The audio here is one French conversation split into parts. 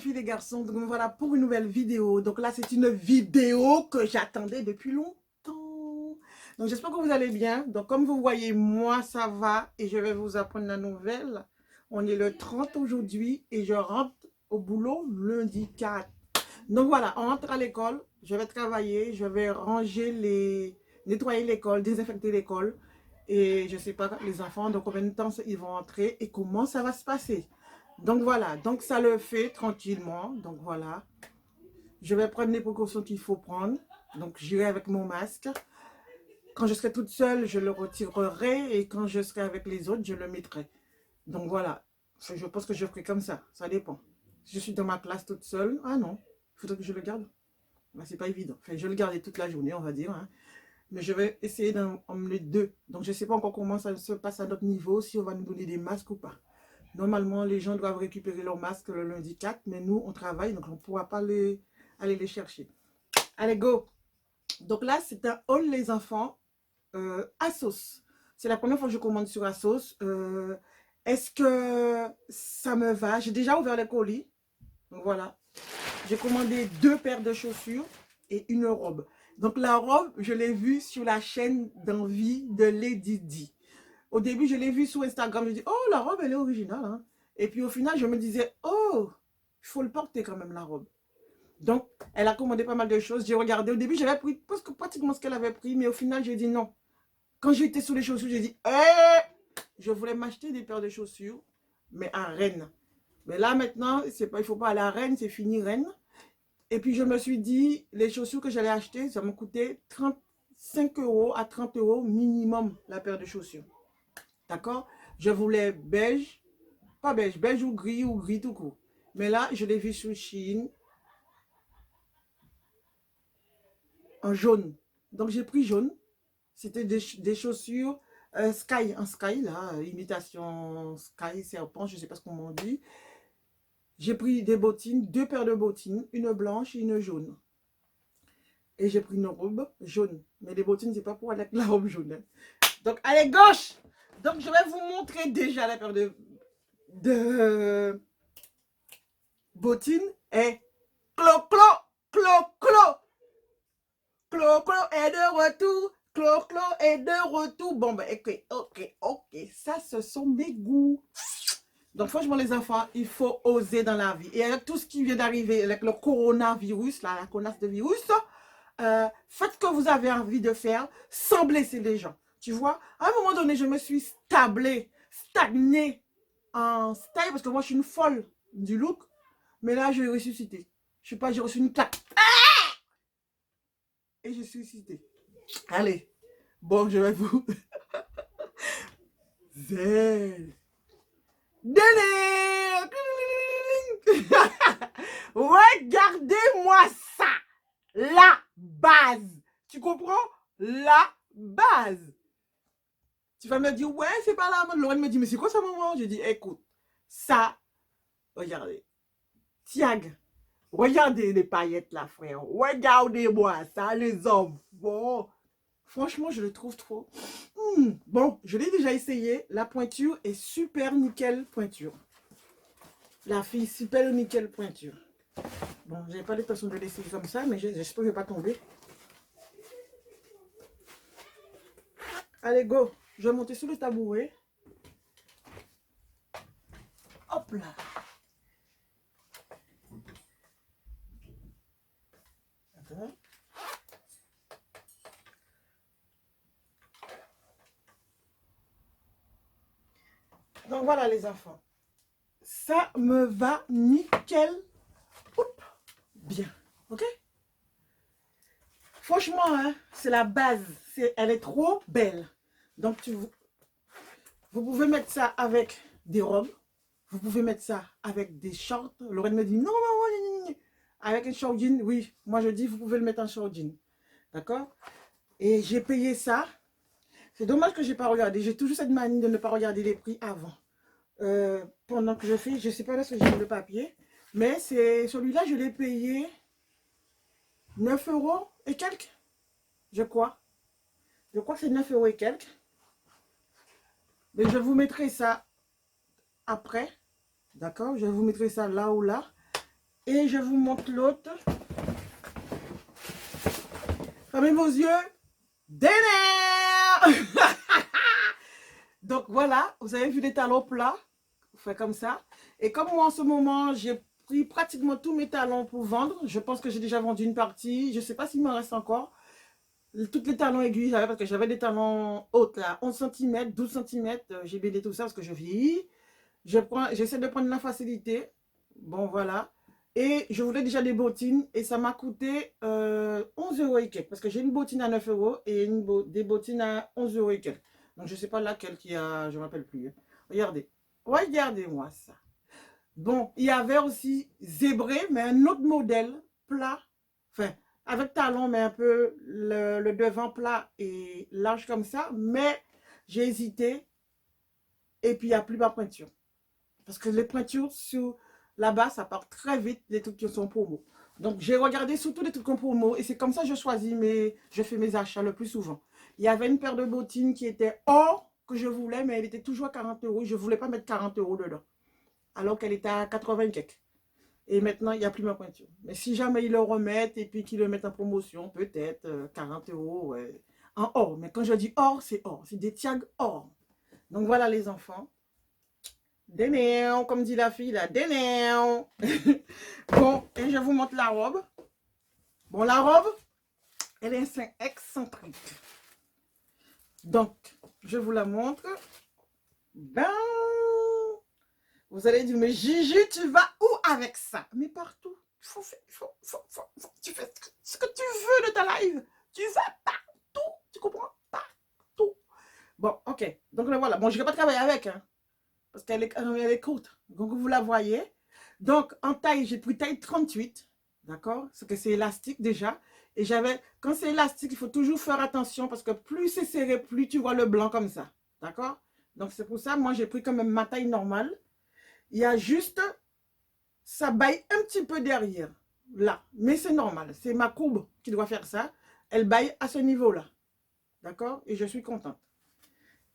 filles, les garçons, donc me voilà pour une nouvelle vidéo. Donc là, c'est une vidéo que j'attendais depuis longtemps. Donc j'espère que vous allez bien. Donc comme vous voyez, moi ça va et je vais vous apprendre la nouvelle. On est le 30 aujourd'hui et je rentre au boulot lundi 4. Donc voilà, on rentre à l'école, je vais travailler, je vais ranger nettoyer l'école, désinfecter l'école. Et je ne sais pas les enfants, donc combien de temps ils vont entrer et comment ça va se passer. Donc voilà, donc ça le fait tranquillement. Donc voilà, je vais prendre les précautions qu'il faut prendre. Donc j'irai avec mon masque. Quand je serai toute seule, je le retirerai et quand je serai avec les autres, je le mettrai. Donc voilà, je pense que je ferai comme ça dépend. Si je suis dans ma classe toute seule, ah non, il faudrait que je le garde. Ben, c'est pas évident. Enfin, je vais le garder toute la journée, on va dire, hein. Mais je vais essayer d'en emmener deux. Donc je ne sais pas encore comment ça se passe à notre niveau, si on va nous donner des masques ou pas. Normalement, les gens doivent récupérer leurs masques le lundi 4, mais nous, on travaille, donc on ne pourra pas aller les chercher. Allez, go! Donc là, c'est un haul, les enfants, Asos. C'est la première fois que je commande sur Asos. Est-ce que ça me va? J'ai déjà ouvert les colis. Donc voilà. J'ai commandé 2 paires de chaussures et une robe. Donc la robe, je l'ai vue sur la chaîne d'envie de Lady Di. Au début, je l'ai vue sur Instagram. Je dis, oh, la robe, elle est originale, hein. Et puis au final, je me disais, oh, il faut le porter quand même, la robe. Donc, elle a commandé pas mal de choses. J'ai regardé. Au début, j'avais pris presque pratiquement ce qu'elle avait pris. Mais au final, j'ai dit non. Quand j'étais sur les chaussures, j'ai dit, je voulais m'acheter des paires de chaussures, mais à Rennes. Mais là, maintenant, c'est pas, il ne faut pas aller à Rennes, c'est fini Rennes. Et puis, je me suis dit, les chaussures que j'allais acheter, ça me coûtait 35 euros à 30 euros minimum la paire de chaussures. D'accord? Je voulais beige, pas beige, beige ou gris tout court. Mais là, je l'ai vu sur Shein en jaune. Donc, j'ai pris jaune. C'était des chaussures Sky, un Sky, là, imitation Sky, serpent, je ne sais pas ce qu'on dit. J'ai pris des bottines, 2 paires de bottines, une blanche et une jaune. Et j'ai pris une robe jaune. Mais les bottines, c'est pas pour aller avec la robe jaune, hein. Donc, allez, gauche! Donc, je vais vous montrer déjà la paire de bottines. Et clo, clo, clo, clo, clo est de retour. Clo, clo est de retour. Bon, ben, ok. Ça, ce sont mes goûts. Donc, franchement, les enfants, il faut oser dans la vie. Et avec tout ce qui vient d'arriver, avec le coronavirus, là, la connasse de virus, faites ce que vous avez envie de faire sans blesser les gens. Tu vois, à un moment donné, je me suis stagnée en style parce que moi, je suis une folle du look. Mais là, je vais ressusciter. Je sais pas, j'ai reçu une claque. Et je suis ressuscité. Allez, bon, je vais vous... Zen. Délire. Regardez-moi ça. La base. Tu comprends? La base. Tu vas me dire, ouais, c'est pas la mode. Lorraine me dit, mais c'est quoi ça, maman? Je dis, écoute, ça, regardez. Tiag, regardez les paillettes là, frère. Regardez-moi ça, les enfants. Franchement, je le trouve trop. Bon, je l'ai déjà essayé. La pointure est super nickel pointure. La fille super nickel pointure. Bon, j'avais pas l'intention de l'essayer comme ça, mais j'espère que je ne vais pas tomber. Allez, go. Je vais monter sur le tabouret. Hop là. Attends. Donc voilà les enfants. Ça me va nickel. Oups, bien. Ok? Franchement, hein, c'est la base. Elle est trop belle. Donc vous pouvez mettre ça avec des robes. Vous pouvez mettre ça avec des shorts. Lorraine me dit non, non, non. Avec un short jean, oui. Moi je dis vous pouvez le mettre en short jean. D'accord? Et j'ai payé ça. C'est dommage que je n'ai pas regardé. J'ai toujours cette manie de ne pas regarder les prix avant. Pendant que je fais, je ne sais pas là ce que j'ai le papier. Mais c'est celui-là, je l'ai payé 9 euros et quelques. Je crois. Je crois que c'est 9 euros et quelques. Mais je vous mettrai ça après. D'accord? Je vous mettrai ça là ou là. Et je vous montre l'autre. Fermez vos yeux. Donc voilà, vous avez vu les talons plats. On fait comme ça. Et comme moi en ce moment, j'ai pris pratiquement tous mes talons pour vendre. Je pense que j'ai déjà vendu une partie. Je ne sais pas s'il m'en reste encore. Toutes les talons aiguilles, j'avais parce que j'avais des talons hautes là, 11 cm, 12 cm. J'ai baissé tout ça parce que je vieillis. J'essaie de prendre la facilité. Bon, voilà. Et je voulais déjà des bottines et ça m'a coûté 11 euros et quelques. Parce que j'ai une bottine à 9 euros et des bottines à 11 euros et quelques. Donc, je ne sais pas laquelle qui a, je ne me rappelle plus. Regardez. Regardez-moi ça. Bon, il y avait aussi zébré, mais un autre modèle plat. Enfin, avec talon, mais un peu le devant plat et large comme ça. Mais j'ai hésité. Et puis, il n'y a plus ma pointure. Parce que les pointures sur là-bas, ça part très vite, les trucs qui sont promo. Donc, j'ai regardé surtout les trucs en promo. Et c'est comme ça que je choisis je fais mes achats le plus souvent. Il y avait une paire de bottines qui était or que je voulais, mais elle était toujours à 40 euros. Je ne voulais pas mettre 40 euros dedans. Alors qu'elle était à 80 quelques. Et maintenant, il n'y a plus ma pointure. Mais si jamais ils le remettent et puis qu'ils le mettent en promotion, peut-être 40 euros ouais, en or. Mais quand je dis or, c'est or. C'est des tiags or. Donc voilà les enfants. Dénéon, comme dit la fille là, dénéon. Bon, et je vous montre la robe. Bon, la robe, elle est excentrique. Donc, je vous la montre. Ben, vous allez dire, mais Gigi, tu vas où avec ça? Mais partout. Tu fais ce que tu veux de ta live. Tu vas partout. Tu comprends? Partout. Bon, ok. Donc, là, voilà. Bon, je ne vais pas travailler avec, hein. Parce qu'elle est courte. Donc, vous la voyez. Donc, en taille, j'ai pris taille 38. D'accord? Parce que c'est élastique déjà. Et quand c'est élastique, il faut toujours faire attention parce que plus c'est serré, plus tu vois le blanc comme ça. D'accord? Donc, c'est pour ça, moi, j'ai pris quand même ma taille normale. Il y a juste, ça baille un petit peu derrière. Là. Mais c'est normal. C'est ma courbe qui doit faire ça. Elle baille à ce niveau-là. D'accord? Et je suis contente.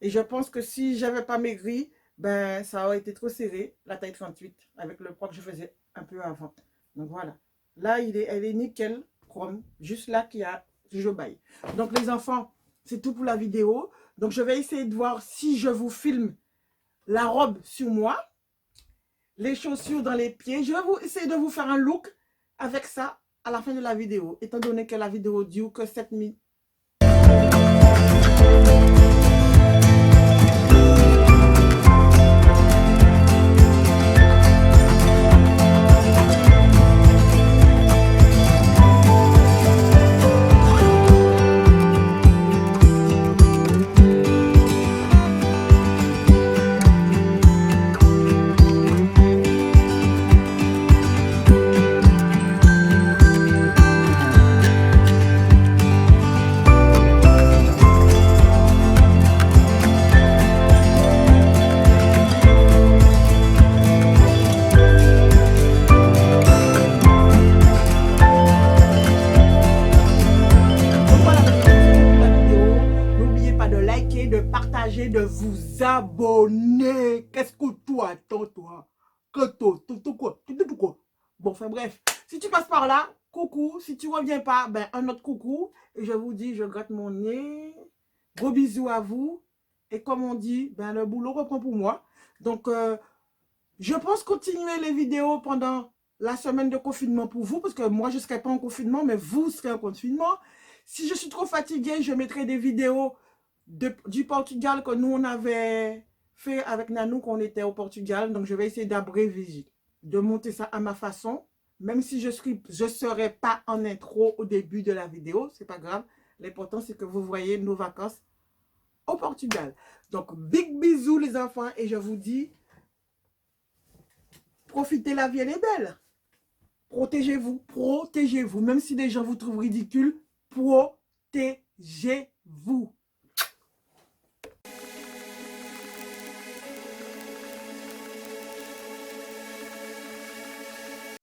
Et je pense que si j'avais pas maigri, ben, ça aurait été trop serré, la taille 38, avec le poids que je faisais un peu avant. Donc voilà. Là, elle est nickel, chrome. Juste là, je baille. Donc les enfants, c'est tout pour la vidéo. Donc je vais essayer de voir si je vous filme la robe sur moi, les chaussures dans les pieds. Je vais essayer de vous faire un look avec ça à la fin de la vidéo, étant donné que la vidéo dure que 7 minutes. De partager, de vous abonner. Qu'est-ce que toi attends, toi? Que toi? Quoi? Pourquoi? Bon, enfin bref. Si tu passes par là, coucou. Si tu reviens pas, ben un autre coucou. Et je vous dis, je gratte mon nez. Gros bisous à vous. Et comme on dit, ben le boulot reprend pour moi. Donc, je pense continuer les vidéos pendant la semaine de confinement pour vous. Parce que moi, je ne serai pas en confinement, mais vous serez en confinement. Si je suis trop fatiguée, je mettrai des vidéos du Portugal que nous on avait fait avec Nanou quand on était au Portugal. Donc je vais essayer d'abrévier, de monter ça à ma façon. Même si je serai pas en intro au début de la vidéo, c'est pas grave. L'important c'est que vous voyez nos vacances au Portugal. Donc big bisous les enfants et je vous dis, profitez, la vie elle est belle. Protégez-vous, protégez-vous. Même si les gens vous trouvent ridicule, protégez-vous.